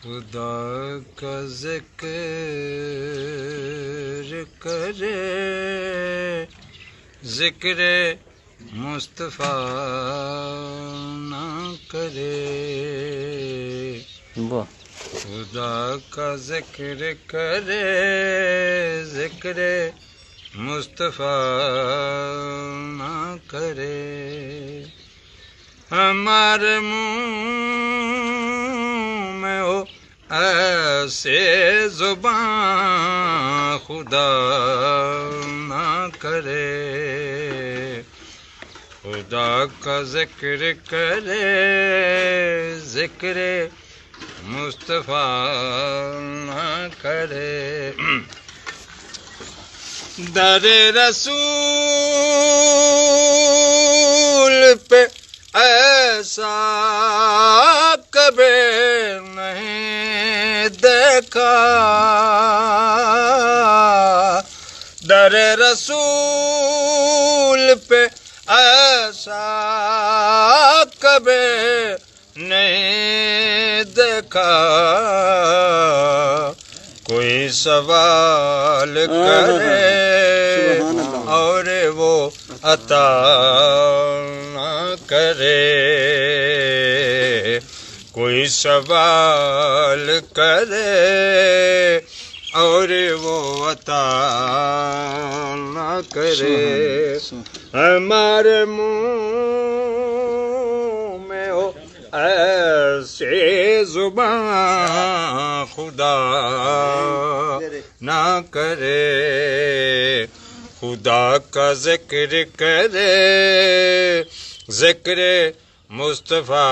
خدا کا ذکر کرے ذکر مصطفیٰ نہ کرے خدا کا ذکر کرے ذکر مصطفیٰ نہ کرے ہمارے منہ میں ہو ایسے زبان خدا نہ کرے خدا کا ذکر کرے ذکر مصطفیٰ نہ کرے در رسول پہ ایسا کبھی نہیں دیکھا در رسول پہ ایسا کبھی نہیں دیکھا کوئی سوال کرے اور وہ عطا نہ کرے کوئی سوال کرے اور وہ عطا نہ کرے ہمارے منہ میں ہو ایسے زبان خدا نہ کرے خدا کا ذکر کرے ذکر مصطفیٰ